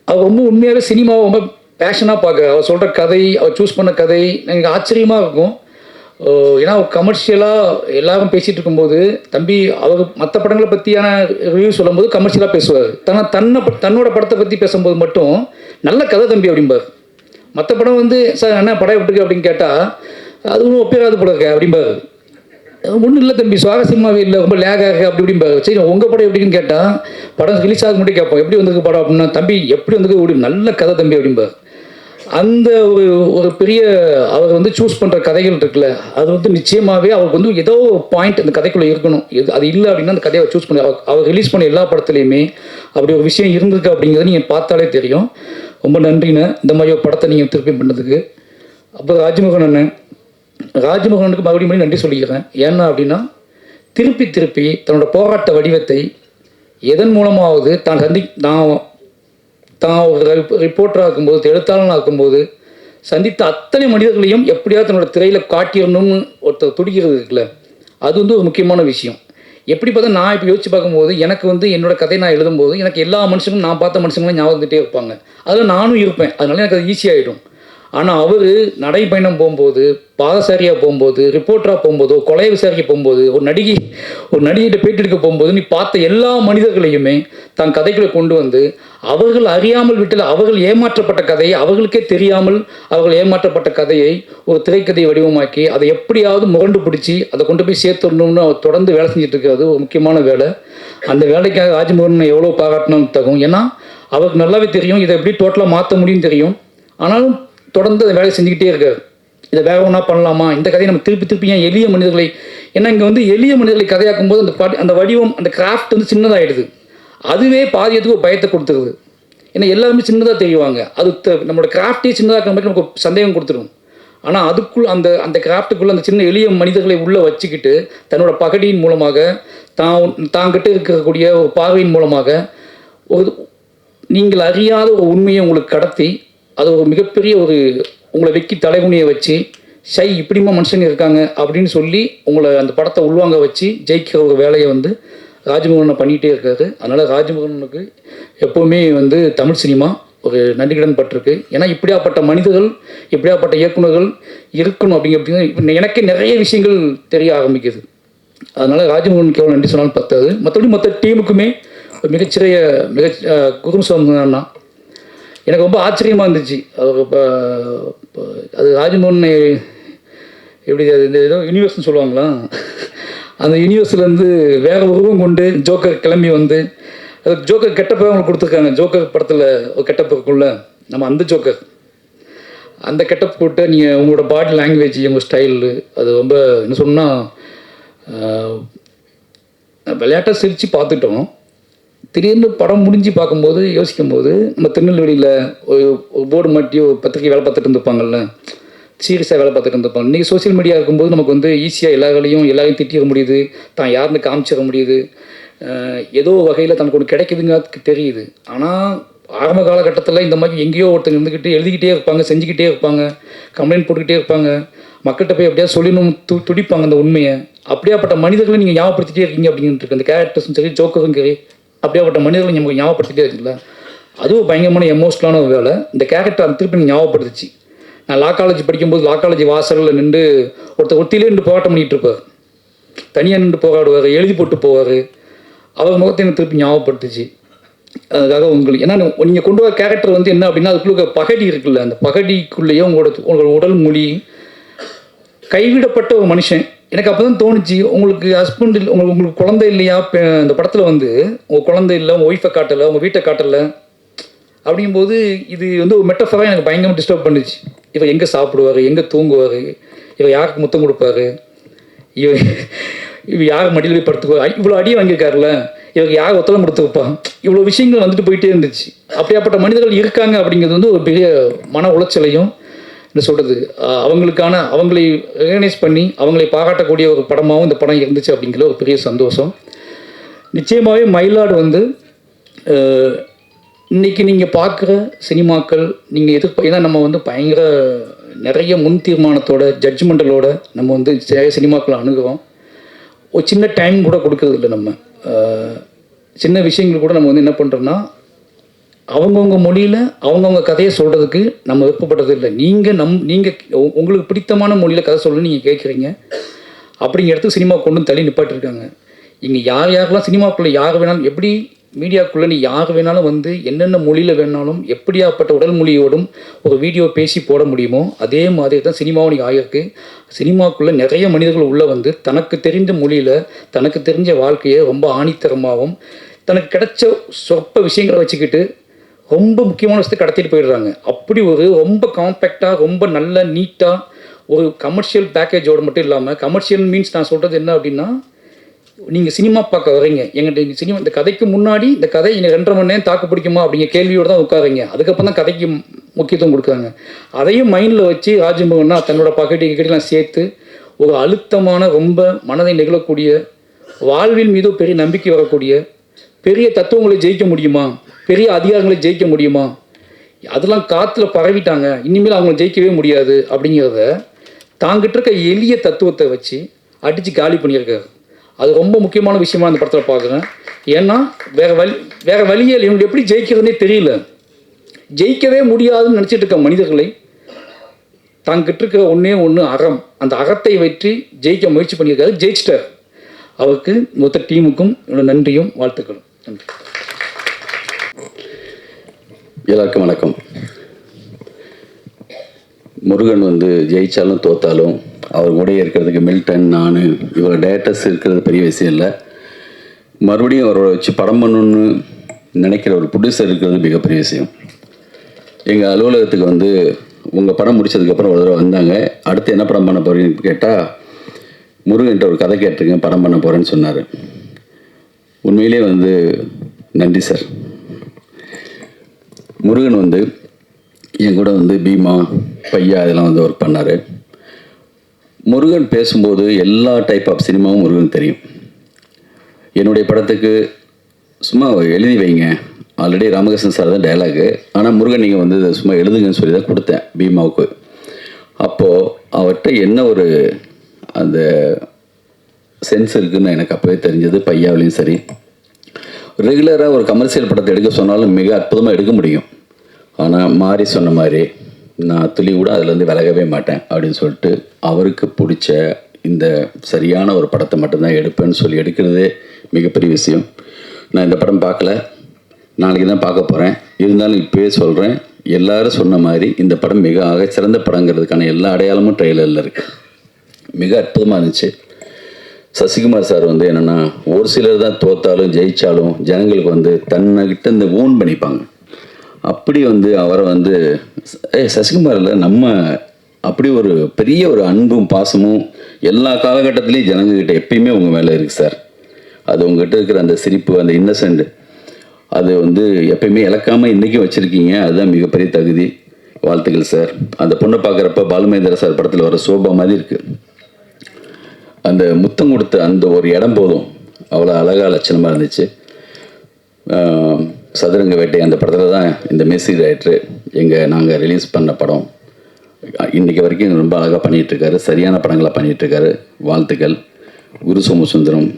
அவர் ரொம்ப உண்மையாகவே சினிமாவை ரொம்ப பேஷனாக பார்க்க, அவர் சொல்கிற கதை, அவர் சூஸ் பண்ண கதை எனக்கு ஆச்சரியமாக இருக்கும். ஏன்னா கமர்ஷியலாக எல்லாரும் பேசிகிட்டு இருக்கும்போது தம்பி அவர் மற்ற படங்களை பற்றியான ரிவ்யூ சொல்லும்போது கமர்ஷியலாக பேசுவார். தன்னோட படத்தை பற்றி பேசும்போது மட்டும் நல்ல கதை தம்பி அப்படிம்பார். மற்ற படம் வந்து சார் என்ன படம் எப்படிருக்கு அப்படின்னு கேட்டால் அதுவும் ஒப்பேராது போல இருக்க அப்படிம்பார். ஒன்றும் இல்லை தம்பி சுவாரஸ்யமாகவே இல்லை, ரொம்ப லேக் ஆக அப்படி இப்படிம்பார். சரி உங்கள் படம் எப்படின்னு கேட்டால் படம் ரிலீஸ் ஆக மட்டும் கேட்போம் எப்படி வந்திருக்கு படம் அப்படின்னா தம்பி எப்படி வந்திருக்கு ஒரு நல்ல கதை தம்பி அப்படிம்பார். அந்த ஒரு பெரிய அவர் வந்து சூஸ் பண்ணுற கதைகள் இருக்குல்ல, அது வந்து நிச்சயமாகவே அவருக்கு வந்து ஏதோ பாயிண்ட் அந்த கதைக்குள்ளே இருக்கணும். அது இல்லை அப்படின்னா அந்த கதையை சூஸ் பண்ணி அவர் ரிலீஸ் பண்ண எல்லா படத்துலையுமே அப்படி ஒரு விஷயம் இருந்திருக்கு அப்படிங்கிறத நீங்கள் பார்த்தாலே தெரியும். ரொம்ப நன்றிண்ணே இந்த மாதிரி ஒரு படத்தை நீங்கள் திருப்பி பண்ணதுக்கு. அப்புறம் ராஜ்மோகன் அண்ணன், ராஜ்மோகனுக்கு மறுபடியும் நன்றி சொல்லிக்கிறேன். ஏன்னா அப்படின்னா திருப்பி தன்னோட போராட்ட வடிவத்தை எதன் மூலமாவது தான் ஒரு ரிப்போர்ட்டராக இருக்கும்போது, எழுத்தாளனாக இருக்கும்போது சந்தித்த அத்தனை மனிதர்களையும் எப்படியாவது தன்னோட திரையில் காட்டிடணும்னு ஒருத்தர் துடிக்கிறது இருக்குல்ல, அது வந்து ஒரு முக்கியமான விஷயம். எப்படி பார்த்தா நான் இப்போ யோசிச்சு பார்க்கும்போது எனக்கு வந்து என்னோட கதை நான் எழுதும்போது எனக்கு எல்லா மனுஷங்களும் நான் பார்த்த மனுஷங்களும் ஞாபகம் வந்துகிட்டே இருப்பாங்க. அதில் நானும் இருப்பேன், அதனால எனக்கு அது ஈஸியாகிடும். ஆனால் அவர் நடைப்பயணம் போகும்போது, பாதசாரியாக போகும்போது, ரிப்போர்ட்டராக போகும்போதோ, கொலை விசாரிக்க போகும்போது, ஒரு நடிகைகிட்ட பேட்டி எடுக்க போகும்போது நீ பார்த்த எல்லா மனிதர்களையுமே தான் கதைகளை கொண்டு வந்து அவர்கள் அறியாமல் விட்டல அவர்கள் ஏமாற்றப்பட்ட கதையை, அவர்களுக்கே தெரியாமல் அவர்கள் ஏமாற்றப்பட்ட கதையை ஒரு திரைக்கதையை வடிவமாக்கி அதை எப்படியாவது முரண்டு பிடிச்சி அதை கொண்டு போய் சேர்த்துடணும்னு அவர் தொடர்ந்து வேலை செஞ்சுட்டு இருக்காது ஒரு முக்கியமான வேலை. அந்த வேலைக்காக ராஜ்மோகன் எவ்வளோ பாராட்டணும்னு தகும். ஏன்னா அவருக்கு நல்லாவே தெரியும் இதை எப்படி டோட்டலாக மாற்ற முடியும் தெரியும். ஆனாலும் தொடர்ந்து அந்த வேலையை செஞ்சுக்கிட்டே இருக்காரு. இதை வேற ஒன்றா பண்ணலாமா, இந்த கதையை நம்ம திருப்பி ஏன் எளிய மனிதர்களை, ஏன்னா இங்கே வந்து எளிய மனிதர்களை கதையாக்கும் போது அந்த வடிவம் அந்த கிராஃப்ட் வந்து சின்னதாகிடுது. அதுவே பாதியத்துக்கு ஒரு பயத்தை கொடுத்துருது. ஏன்னா எல்லாருமே சின்னதாக தெரியுவாங்க, அது நம்மளோட கிராஃப்டே சின்னதாக மாதிரி நமக்கு சந்தேகம் கொடுத்துரும். ஆனால் அதுக்குள் அந்த கிராஃப்ட்டுக்குள்ளே அந்த சின்ன எளிய மனிதர்களை உள்ளே வச்சுக்கிட்டு தன்னோட பகடியின் மூலமாக தாங்கிட்ட இருக்கக்கூடிய ஒரு பார்வையின் மூலமாக ஒரு நீங்கள் அறியாத ஒரு உண்மையை உங்களுக்கு கடத்தி அது ஒரு மிகப்பெரிய ஒரு உங்களை வெக்கி தலைகுனியை வச்சு இப்படிமா மனுஷங்க இருக்காங்க அப்படின்னு சொல்லி உங்களை அந்த படத்தை உள்வாங்க வச்சு ஜெயிக்கிற ஒரு வேலையை வந்து ராஜ்மோகனை பண்ணிகிட்டே இருக்காரு. அதனால் ராஜ்மோகனுக்கு எப்போவுமே வந்து தமிழ் சினிமா ஒரு நன்றிக்கடன் பட்டிருக்கு. ஏன்னா இப்படியாப்பட்ட மனிதர்கள், இப்படியாப்பட்ட இயக்குநர்கள் இருக்கணும் அப்படிங்கிறது எனக்கே நிறைய விஷயங்கள் தெரிய ஆரம்பிக்குது. அதனால் ராஜ்மோகனுக்கு எவ்வளோ நன்றி சொன்னாலும் பத்தாது. மற்றபடி மற்ற டீமுக்குமே குரும்சாமி எனக்கு ரொம்ப ஆச்சரியமாக இருந்துச்சு. அது ராஜ்மோகன் எப்படி அது இந்த ஏதோ யூனிவர்ஸ்னு சொல்லுவாங்களா, அந்த யூனிவர்ஸ்லேருந்து வேறு உருவம் கொண்டு ஜோக்கர் கிளம்பி வந்து அது ஜோக்கர் கெட்டப்போ அவங்களுக்கு கொடுத்துருக்காங்க. ஜோக்கர் படத்தில் ஒரு கெட்டப் இருக்குள்ள, நம்ம அந்த ஜோக்கர் அந்த கெட்டப் போட்டு நீங்கள் உங்களோட பாடி லாங்குவேஜ் உங்கள் ஸ்டைலு அது ரொம்ப என்ன சொன்னால் விளையாட்டாக சிரித்து பார்த்துட்டோம். திடீர்னு படம் முடிஞ்சு பார்க்கும்போது யோசிக்கும்போது நம்ம திருநெல்வேலியில் ஒரு போர்டு மாட்டி ஒரு பத்திரிக்கை வேலை பார்த்துட்டு இருந்திருப்பாங்கல்ல, சீரியஸாக வேலை பார்த்துட்டு இருந்திருப்பாங்க. இன்றைக்கி சோசியல் மீடியா இருக்கும்போது நமக்கு வந்து ஈஸியாக எல்லாரையும் திட்டிட முடியுது, தான் யாருன்னு காமிச்சிட முடியுது, ஏதோ வகையில் தனக்கு ஒன்று கிடைக்குதுங்க தெரியுது. ஆனால் ஆரம்ப காலகட்டத்தில் இந்த மாதிரி எங்கேயோ ஒருத்தங்க இருந்துக்கிட்டு எழுதிக்கிட்டே இருப்பாங்க, செஞ்சுக்கிட்டே இருப்பாங்க, கம்ப்ளைண்ட் போட்டுக்கிட்டே இருப்பாங்க, மக்கள்கிட்ட போய் எப்படியா சொல்லணும் துடிப்பாங்க அந்த உண்மையை. அப்படியாப்பட்ட மனிதர்களை நீங்கள் ஞாபகப்படுத்திட்டே இருக்கீங்க அப்படின்ட்டு இருக்கு. அந்த கேரக்டர்ஸும் சரி ஜோக்கரும் சரி அப்படியாப்பட்ட மனிதர்களை நமக்கு ஞாபகப்படுத்திட்டே இருக்குல்ல, அதுவும் பயங்கரமான எமோஷனலான ஒரு வேலை. இந்த கேரக்டர் அந்த திருப்பி ஞாபகப்படுத்துச்சு. நான் லா காலேஜ் படிக்கும்போது லா காலேஜ் வாசலில் நின்று ஒருத்திலே நின்று போராட்டம் பண்ணிகிட்டு இருப்பார், தனியாக நின்று போராடுவார், எழுதி போட்டு போவார். அவர் முகத்தை எனக்கு திருப்பி ஞாபகப்படுத்துச்சு. அதுக்காக உங்களுக்கு ஏன்னா நீங்கள் கொண்டு வர கேரக்டர் வந்து என்ன அப்படின்னா அதுக்குள்ள பகடி இருக்குல்ல, அந்த பகடிக்குள்ளேயே உங்களோட உடல் மொழி கைவிடப்பட்ட ஒரு மனுஷன். எனக்கு அப்போ தான் தோணுச்சு, உங்களுக்கு ஹஸ்பண்ட் இல்லை, உங்களுக்கு குழந்தை இல்லையா, அந்த படத்தில் வந்து உங்கள் குழந்தை இல்லை, உங்கள் ஒய்ஃபை காட்டலை, உங்கள் வீட்டை காட்டலை அப்படிங்கும்போது இது வந்து ஒரு மெட்டஃபராக எனக்கு பயங்கரமாக டிஸ்டர்ப் பண்ணிச்சு. இவர் எங்கே சாப்பிடுவார், எங்கே தூங்குவார், இவர் யாருக்கு முத்தம் கொடுப்பாரு, இவர் யார் மடியில் போய் படுத்துக்குவார், இவ்வளோ அடி வாங்கியிருக்காருல்ல, இவருக்கு யார் ஒத்தலம் கொடுத்துருப்பான், இவ்வளோ விஷயங்கள் வந்துட்டு போயிட்டே இருந்துச்சு. அப்படியாப்பட்ட மனிதர்கள் இருக்காங்க அப்படிங்கிறது வந்து ஒரு பெரிய மன உளைச்சலையும் என்ன சொல்கிறது அவங்களை ரெகனைஸ் பண்ணி அவங்களை பாராட்டக்கூடிய ஒரு படமாகவும் இந்த படம் இருந்துச்சு அப்படிங்கிற ஒரு பெரிய சந்தோஷம். நிச்சயமாகவே மயிலாடு வந்து இன்றைக்கி நீங்கள் பார்க்குற சினிமாக்கள் நீங்கள் ஏன்னா நம்ம வந்து பயங்கர நிறைய முன் தீர்மானத்தோட ஜட்ஜ்மெண்டலோட நம்ம வந்து சினிமாக்களை அணுகுவோம். ஒரு சின்ன டைம் கூட கொடுக்கறது இல்லை. நம்ம சின்ன விஷயங்கள் கூட நம்ம வந்து என்ன பண்ணுறோன்னா அவங்கவுங்க மொழியில் அவங்கவுங்க கதையை சொல்கிறதுக்கு நம்ம விருப்பப்பட்டது இல்லை. நீங்கள் உங்களுக்கு பிடித்தமான மொழியில் கதை சொல்லணும்னு நீங்கள் கேட்குறீங்க. அப்படிங்கிற இடத்துக்கு சினிமா கொண்டு தள்ளி நிப்பாட்டிருக்காங்க. இங்கே யாரெல்லாம் சினிமாக்குள்ளே யார் வேணாலும், எப்படி மீடியாக்குள்ளே நீ யார் வேணாலும் வந்து என்னென்ன மொழியில் வேணாலும் எப்படியாப்பட்ட உடல் மொழியோடும் ஒரு வீடியோ பேசி போட முடியுமோ அதே மாதிரி தான் சினிமாவும் நீங்கள் ஆகிருக்கு. சினிமாக்குள்ளே நிறைய மனிதர்கள் உள்ளே வந்து தனக்கு தெரிந்த மொழியில் தனக்கு தெரிஞ்ச வாழ்க்கையை ரொம்ப ஆணித்தரமாகவும் தனக்கு கிடைச்ச சொற்ப விஷயங்களை வச்சுக்கிட்டு ரொம்ப முக்கியமான விஷயத்தை கடத்திட்டு போயிடுறாங்க. அப்படி ஒரு ரொம்ப காம்பேக்டாக ரொம்ப நல்ல நீட்டாக ஒரு கமர்ஷியல் பேக்கேஜோடு மட்டும் இல்லாமல், கமர்ஷியல் மீன்ஸ் நான் சொல்கிறது என்ன அப்படின்னா, நீங்கள் சினிமா பார்க்க வரீங்க, எங்கிட்ட சினிமா இந்த கதைக்கு முன்னாடி இந்த கதை எனக்கு 2.5 மணி நேரம் தாக்கு பிடிக்குமா அப்படிங்கிற கேள்வியோடு தான் உட்காருங்க. அதுக்கப்புறம் தான் கதைக்கு முக்கியத்துவம் கொடுக்குறாங்க. அதையும் மைண்டில் வச்சு ராஜ்மோகன்னா தன்னோட பக்கெட்டெல்லாம் சேர்த்து ஒரு அழுத்தமான ரொம்ப மனதை நெகிழக்கூடிய வாழ்வில் மீது பெரிய நம்பிக்கை வரக்கூடிய பெரிய தத்துவங்களை ஜெயிக்க முடியுமா, பெரிய அதிகாரங்களை ஜெயிக்க முடியுமா, அதெல்லாம் காற்றுல பரவிட்டாங்க, இனிமேல் அவங்க ஜெயிக்கவே முடியாது அப்படிங்கிறத தாங்கிட்ட இருக்க எளிய தத்துவத்தை வச்சு அடித்து காலி பண்ணியிருக்காரு. அது ரொம்ப முக்கியமான விஷயமா அந்த படத்தில் பார்க்குறேன். ஏன்னா வேறு வழியே இல்லை, இவங்களுக்கு எப்படி ஜெயிக்கிறதுனே தெரியல. ஜெயிக்கவே முடியாதுன்னு நினச்சிட்டு இருக்க மனிதர்களை தாங்கிட்ட இருக்கிற ஒன்று அறம், அந்த அறத்தை வச்சு ஜெயிக்க முயற்சி பண்ணியிருக்காரு. ஜெயிச்சிட்டார். அவருக்கு மொத்த டீமுக்கும் என்னோட நன்றியும் வாழ்த்துக்களும். நன்றி. எல்லாருக்கும் வணக்கம். முருகன் வந்து ஜெயிச்சாலும் தோத்தாலும் அவர் கூட இருக்கிறதுக்கு மில்டன், நான், இவரோட டேரக்டர்ஸ் இருக்கிறது பெரிய விஷயம் இல்லை. மறுபடியும் அவரோட வச்சு படம் பண்ணணுன்னு நினைக்கிற ஒரு ப்ரொடியூசர் இருக்கிறது மிகப்பெரிய விஷயம். எங்கள் அலுவலகத்துக்கு வந்து உங்கள் படம் முடித்ததுக்கப்புறம் ஒரு தடவை வந்தாங்க. அடுத்து என்ன படம் பண்ண போகிறீங்கன்னு கேட்டால், முருகன்கிட்ட ஒரு கதை கேட்டிருக்கேன், படம் பண்ண போகிறேன்னு சொன்னார். உண்மையிலே வந்து நன்றி சார். முருகன் வந்து என் கூட வந்து பீமா, பையா இதெல்லாம் வந்து ஒர்க் பண்ணார். முருகன் பேசும்போது எல்லா டைப் ஆஃப் சினிமாவும் முருகன் தெரியும். என்னுடைய படத்துக்கு சும்மா எழுதி வைங்க, ஆல்ரெடி ராமகிருஷ்ணன் சார் தான் டைலாகு, ஆனால் முருகன் நீங்கள் வந்து சும்மா எழுதுங்கன்னு சொல்லி தான் கொடுத்தேன் பீமாவுக்கு. அப்போது அவர்கிட்ட என்ன ஒரு அந்த சென்ஸ் இருக்குதுன்னு எனக்கு அப்போவே தெரிஞ்சது. பையாவிலையும் சரி, ரெகுலராக ஒரு கமர்ஷியல் படத்தை எடுக்க சொன்னாலும் மிக அற்புதமாக எடுக்க முடியும். ஆனால் மாறி சொன்ன மாதிரி நான் துளி கூட அதுலேருந்து விலகவே மாட்டேன் அப்படின்னு சொல்லிட்டு அவருக்கு பிடிச்ச இந்த சரியான ஒரு படத்தை மட்டும்தான் எடுப்பேன்னு சொல்லி எடுக்கிறதே மிகப்பெரிய விஷயம். நான் இந்த படம் பார்க்கல, நாளைக்கு தான் பார்க்க போகிறேன். இருந்தாலும் இப்போயே சொல்கிறேன், எல்லாரும் சொன்ன மாதிரி இந்த படம் மிக சிறந்த படங்கிறதுக்கான எல்லா அடையாளமும் ட்ரெய்லரில் இருக்குது. மிக அற்புதமாக இருந்துச்சு. சசிகுமார் சார் வந்து என்னென்னா, ஒரு சிலர் தான் தோத்தாலும் ஜெயித்தாலும் ஜனங்களுக்கு வந்து தன்னைக்கிட்ட இந்த ஓன் பண்ணிப்பாங்க. அப்படி வந்து அவரை வந்து சசிகுமாரில் நம்ம அப்படி ஒரு பெரிய ஒரு அன்பும் பாசமும் எல்லா காலகட்டத்திலையும் ஜனங்கக்கிட்ட எப்பயுமே உங்கள் மேலே இருக்குது சார். அது உங்கள்கிட்ட இருக்கிற அந்த சிரிப்பு, அந்த இன்னசென்ட், அது வந்து எப்பயுமே இழக்காமல் இன்றைக்கும் வச்சுருக்கீங்க. அதுதான் மிகப்பெரிய தகுதி. வாழ்த்துக்கள் சார். அந்த பொண்ணை பார்க்குறப்ப பாலுமகேந்திர சார் படத்தில் வர சோபா மாதிரி இருக்குது. அந்த முத்தம் கொடுத்த அந்த ஒரு இடம் போதும் அவ்வளோ அழகாக லட்சணமாக இருந்துச்சு. சதுரங்க வேட்டை அந்த படத்தில் தான் இந்த மியூசிக் டைரக்டர் நாங்கள் ரிலீஸ் பண்ண படம். இன்றைக்கி வரைக்கும் ரொம்ப அழகாக பண்ணிகிட்ருக்காரு, சரியான படங்களாக பண்ணிகிட்ருக்காரு. வாழ்த்துக்கள். குரு சோமசுந்தரம்,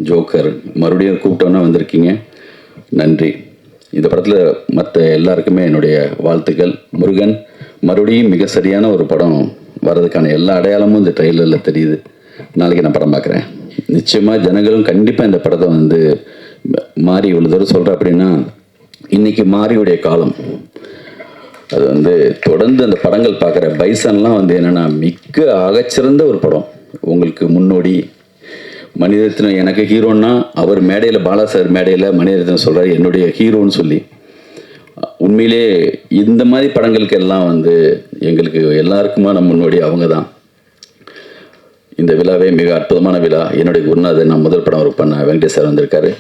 ஜோக்கர், மறுபடியும் கூப்பிட்டோன்னே வந்திருக்கீங்க, நன்றி. இந்த படத்தில் மற்ற எல்லாருக்குமே என்னுடைய வாழ்த்துக்கள். முருகன் மறுபடியும் மிக சரியான ஒரு படம் வர்றதுக்கான எல்லா அடையாளமும் இந்த ட்ரெய்லரில் தெரியுது. நாளைக்கு நான் படம் பார்க்குறேன். நிச்சயமாக ஜனங்களும் கண்டிப்பாக இந்த படத்தை வந்து மாறி இவ்வளோ தூரம் சொல்கிறேன் அப்படின்னா, இன்றைக்கி மாரியுடைய காலம். அது வந்து தொடர்ந்து அந்த படங்கள் பார்க்குற பைசன்லாம் வந்து என்னென்னா மிக ஆகச்சிறந்த ஒரு படம். உங்களுக்கு முன்னோடி மணிரத்னம். எனக்கு ஹீரோன்னா அவர் மேடையில், பாலா சார் மேடையில் மணிரத்னம் சொல்கிறார் என்னுடைய ஹீரோன்னு சொல்லி. உண்மையிலே இந்த மாதிரி படங்களுக்கு எல்லாம் வந்து எங்களுக்கு எல்லாருக்குமான முன்னோடி அவங்க தான். இந்த விழாவே மிக அற்புதமான விழா. என்னுடைய குருநாதர், நான் முதல் படம் ஒர்க் பண்ண வெங்கடேஷ் சார் வந்திருக்காரு.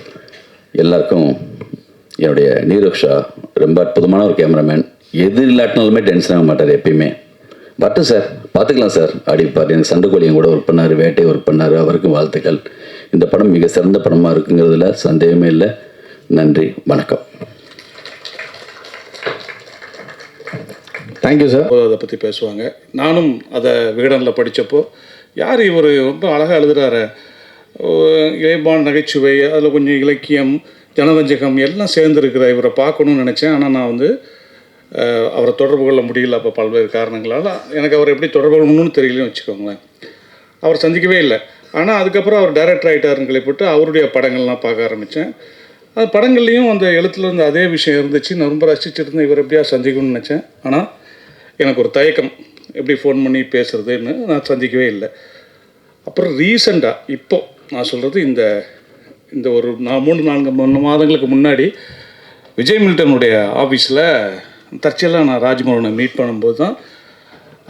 எல்லாருக்கும் என்னுடைய நீரோஷா, ரொம்ப அற்புதமான ஒரு கேமராமேன். எது இல்லாட்டினாலுமே டென்ஷன் ஆக மாட்டார் எப்பயுமே. வரட்டும் சார், பார்த்துக்கலாம் சார் அடிப்பார். எனக்கு சண்டைக்கோழியும் கூட ஒர்க் பண்ணார், வேட்டை ஒர்க் பண்ணார். அவருக்கும் வாழ்த்துக்கள். இந்த படம் மிக சிறந்த படமாக இருக்குங்கிறதுல சந்தேகமே இல்லை. நன்றி, வணக்கம். Thank you sir. அதை பற்றி பேசுவாங்க. நானும் அதை விகடனில் படித்தப்போ, யார் இவர் ரொம்ப அழகாக எழுதுகிறாரு, இயல்பான நகைச்சுவை, அதில் கொஞ்சம் இலக்கியம், ஜனரஞ்சகம் எல்லாம் சேர்ந்துருக்கிற இவரை பார்க்கணுன்னு நினச்சேன். ஆனால் நான் வந்து அவரை தொடர்பு கொள்ள முடியல. அப்போ பல்வேறு காரணங்களால் எனக்கு அவர் எப்படி தொடர்பு கொள்ளணும்னு தெரியலன்னு வச்சுக்கோங்களேன். அவர் சந்திக்கவே இல்லை. ஆனால் அதுக்கப்புறம் அவர் டைரக்டர் ஆகிட்டாருன்னு கேள்விப்பட்டு அவருடைய படங்கள்லாம் பார்க்க ஆரம்பித்தேன். அது படங்கள்லேயும் அந்த எழுத்துல இருந்த அதே விஷயம் இருந்துச்சு. நான் ரொம்ப ரசிச்சுட்டு இவர் எப்படியா சந்திக்கணும்னு நினச்சேன். ஆனால் எனக்கு ஒரு தயக்கம், எப்படி ஃபோன் பண்ணி பேசுகிறதுன்னு நான் சந்திக்கவே இல்லை. அப்புறம் ரீசெண்டாக இப்போ நான் சொல்கிறது இந்த ஒரு 3-4 மாதங்களுக்கு முன்னாடி விஜய் மில்டனுடைய ஆஃபீஸில் தற்செயலாக நான் ராஜ்மோகனை மீட் பண்ணும்போது தான்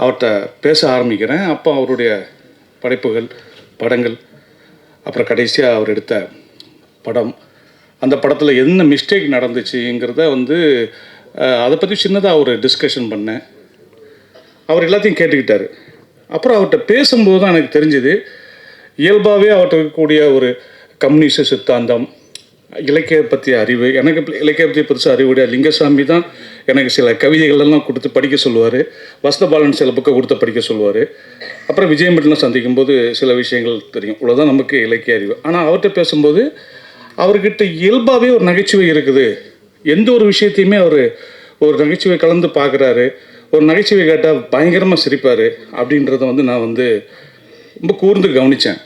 அவர்கிட்ட பேச ஆரம்பிக்கிறேன். அப்போ அவருடைய படைப்புகள், படங்கள், அப்புறம் கடைசியாக அவர் எடுத்த படம், அந்த படத்தில் என்ன மிஸ்டேக் நடந்துச்சுங்கிறத வந்து அதை பற்றி சின்னதாக ஒரு டிஸ்கஷன் பண்ணேன். அவர் எல்லாத்தையும் கேட்டுக்கிட்டார். அப்புறம் அவர்கிட்ட பேசும்போது தான் எனக்கு தெரிஞ்சுது, இயல்பாகவே அவர்கிட்ட இருக்கக்கூடிய ஒரு கம்யூனிச சித்தாந்தம், இலக்கிய பற்றிய அறிவு. எனக்கு இலக்கிய பற்றி பெருசாக அறிவுடைய லிங்கசாமி தான் எனக்கு சில கவிதைகளெல்லாம் கொடுத்து படிக்க சொல்லுவார். வசந்தபாலன் சில புக்கை கொடுத்து படிக்க சொல்லுவார். அப்புறம் விஜய் மில்டன் சந்திக்கும்போது சில விஷயங்கள் தெரியும். இவ்வளோதான் நமக்கு இலக்கிய அறிவு. ஆனால் அவர்கிட்ட பேசும்போது அவர்கிட்ட இயல்பாகவே ஒரு நகைச்சுவை இருக்குது. எந்த ஒரு விஷயத்தையுமே அவர் ஒரு நகைச்சுவை கலந்து பார்க்குறாரு. ஒரு நகைச்சுவை கேட்டால் பயங்கரமாக சிரிப்பார். அப்படின்றத வந்து நான் வந்து ரொம்ப கூர்ந்து கவனித்தேன்.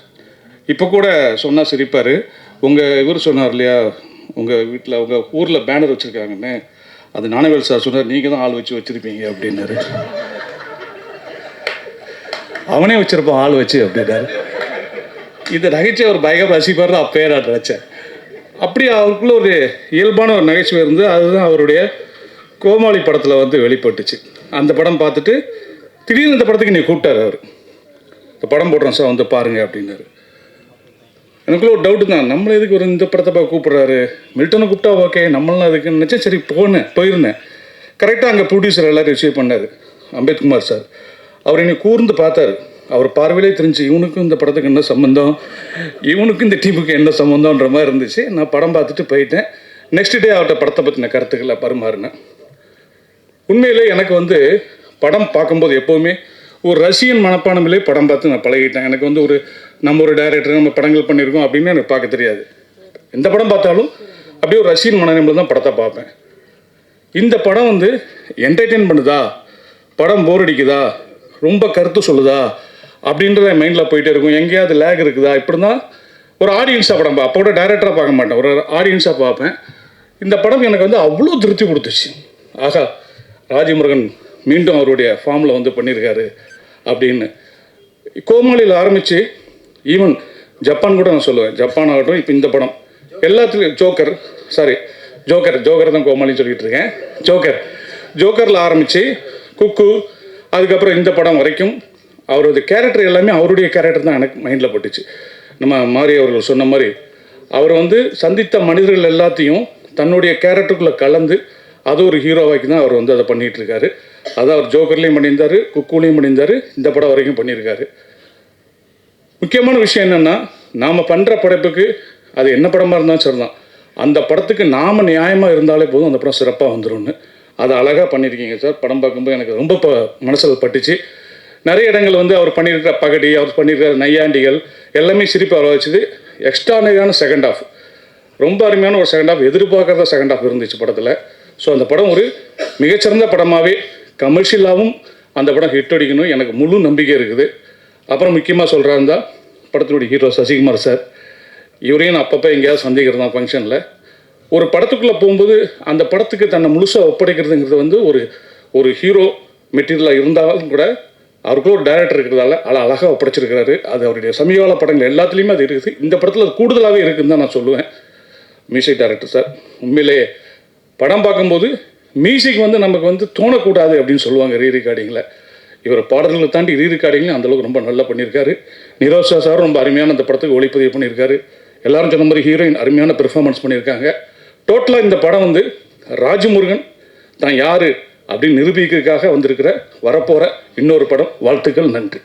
இப்போ கூட சொன்னால் சிரிப்பார். இவர் சொன்னார் இல்லையா, உங்கள் வீட்டில் உங்கள் ஊரில் பேனர் வச்சுருக்காங்கன்னு, அது ஞானவேல் சார் சொன்னார், நீங்கள் தான் ஆள் வச்சுருப்பீங்க அப்படின்னாரு. அவனே வச்சுருப்பான் ஆள் வச்சு அப்படின்னாரு. இந்த நகைச்சுவை ஒரு பயங்கர ரசிப்பார். அப்பயே நான் நினச்சேன். அப்படி அவருக்குள்ள ஒரு இயல்பான ஒரு நகைச்சுவை இருந்து அதுதான் அவருடைய கோமாளி படத்தில் வந்து வெளிப்பட்டுச்சு. அந்த படம் பார்த்துட்டு திடீர்னு இந்த படத்துக்கு நீ கூப்பிட்டாரு. அவர் இந்த படம் போடுறோம் சார் வந்து பாருங்க அப்படின்னாரு. எனக்குள்ள ஒரு டவுட்டு தான், நம்மளை எதுக்கு ஒரு இந்த படத்தை பார்க்க கூப்பிட்றாரு, மில்டனை கூப்பிட்டா ஓகே, நம்மளாம் அதுக்குன்னு நினச்சேன். சரி போயிருந்தேன். கரெக்டாக அங்கே ப்ரொடியூசர் எல்லோரும் ரிசீவ் பண்ணார், அம்பேத்குமார் சார். அவர் என்னை கூர்ந்து பார்த்தாரு. அவர் பார்வையிலே தெரிஞ்சு இவனுக்கும் இந்த படத்துக்கு என்ன சம்மந்தம், இவனுக்கும் இந்த டீமுக்கு என்ன சம்மந்தம்ன்ற மாதிரி இருந்துச்சு. நான் படம் பார்த்துட்டு போயிட்டேன். நெக்ஸ்ட் டே அவர்கிட்ட படத்தை பற்றின கருத்துக்களை பரிமாறினேன். உண்மையிலே எனக்கு வந்து படம் பார்க்கும்போது எப்போவுமே ஒரு ரசிகன் மனப்பான்மையிலே படம் பார்த்து நான் பழகிட்டேன். எனக்கு வந்து நம்ம ஒரு டைரக்டர், நம்ம படங்கள் பண்ணியிருக்கோம் அப்படின்னு எனக்கு பார்க்க தெரியாது. எந்த படம் பார்த்தாலும் அப்படியே ஒரு ரசிகன் மனநிலையில் தான் படத்தை பார்ப்பேன். இந்த படம் வந்து என்டர்டெயின் பண்ணுதா, படம் போர் அடிக்குதா, ரொம்ப கருத்து சொல்லுதா அப்படின்றத என் மைண்டில் போயிட்டே இருக்கும். எங்கேயாவது லேக் இருக்குதா, இப்படி தான் ஒரு ஆடியன்ஸாக படம் அப்போ கூட டைரக்டராக பார்க்க மாட்டேன், ஒரு ஆடியன்ஸாக பார்ப்பேன். இந்த படம் எனக்கு வந்து அவ்வளோ திருப்தி கொடுத்துச்சு. ஆகா, ராஜமுருகன் மீண்டும் அவருடைய ஃபார்மில் வந்து பண்ணியிருக்காரு அப்படின்னு. கோமாளியில் ஆரம்பித்து ஈவன் ஜப்பான் கூட நான் சொல்லுவேன். ஜப்பான் ஆகட்டும், இப்போ இந்த படம் எல்லாத்துலேயும் ஜோக்கர் தான் கோமாளின்னு சொல்லிகிட்டு இருக்கேன். ஜோக்கரில் ஆரம்பித்து குக்கு, அதுக்கப்புறம் இந்த படம் வரைக்கும் அவரது கேரக்டர் எல்லாமே அவருடைய கேரக்டர் தான் எனக்கு மைண்டில் பட்டுச்சு. நம்ம மாரி அவர்கள் சொன்ன மாதிரி அவர் வந்து சந்தித்த மனிதர்கள் எல்லாத்தையும் தன்னுடைய கேரக்டருக்குள்ளே கலந்து அது ஒரு ஹீரோவாக்கி தான் அவர் வந்து அதை பண்ணிகிட்ருக்காரு. அதை அவர் ஜோக்கர்லேயும் பண்ணியிருந்தார், குக்கூலையும் பண்ணியிருந்தார், இந்த படம் வரைக்கும் பண்ணியிருக்காரு. முக்கியமான விஷயம் என்னென்னா, நாம் பண்ணுற படைப்புக்கு அது என்ன படமாக இருந்தாலும் சரி தான், அந்த படத்துக்கு நாம் நியாயமாக இருந்தாலே போதும், அந்த படம் சிறப்பாக வந்துடும்னு அதை அழகாக பண்ணியிருக்கீங்க சார். படம் பார்க்கும்போது எனக்கு ரொம்ப மனசில் பட்டுச்சு. நிறைய இடங்கள் வந்து அவர் பண்ணியிருக்கிற பகடி, அவர் பண்ணியிருக்கிற நையாண்டிகள் எல்லாமே சிரிப்பு வர வச்சுது. எக்ஸ்ட்ரானரியான செகண்ட் ஆஃப், ரொம்ப அருமையான ஒரு செகண்ட் ஆஃப், எதிர்பார்க்காத செகண்ட் ஆஃப் இருந்துச்சு படத்தில். ஸோ அந்த படம் ஒரு மிகச்சிறந்த படமாகவே கமர்ஷியலாகவும் அந்த படம் ஹிட் அடிக்கணும் எனக்கு முழு நம்பிக்கை இருக்குது. அப்புறம் முக்கியமாக சொல்கிறாருந்தா படத்தினுடைய ஹீரோ சசிகுமார் சார், இவரையும் நான் அப்பப்போ எங்கேயாவது சந்திக்கிறது தான் ஃபங்க்ஷனில். ஒரு படத்துக்குள்ளே போகும்போது அந்த படத்துக்கு தன்னை முழுசாக ஒப்படைக்கிறதுங்கிறது வந்து ஒரு ஹீரோ மெட்டீரியலாக இருந்தாலும் கூட அவருக்குள்ள ஒரு டைரக்டர் இருக்கிறதால அழகாக ஒப்படைச்சிருக்கிறாரு. அது அவருடைய சமீபகால படங்கள் எல்லாத்துலேயுமே அது இருக்குது. இந்த படத்தில் அது கூடுதலாகவே இருக்குதுன்னு தான் நான் சொல்லுவேன். மியூசிக் டைரக்டர் சார், உண்மையிலே படம் பார்க்கும்போது மியூசிக் வந்து நமக்கு வந்து தோணக்கூடாது அப்படின்னு சொல்லுவாங்க ரீரெக்கார்டிங்கில். இவர் பாடல்களை தாண்டி ரீரெக்கார்டிங்லையும் அந்தளவுக்கு ரொம்ப நல்லா பண்ணியிருக்காரு. நிரோஷா சார் ரொம்ப அருமையான அந்த படத்துக்கு ஒளிப்பதிவு பண்ணியிருக்காரு. எல்லாரும் சொன்ன மாதிரி ஹீரோயின் அருமையான பெர்ஃபார்மன்ஸ் பண்ணியிருக்காங்க. டோட்டலாக இந்த படம் வந்து ராஜமுருகன் தான் யார் அப்படின்னு நிரூபிக்கிறதுக்காக வந்திருக்கிற வரப்போகிற இன்னொரு படம். வாழ்த்துக்கள், நன்றி.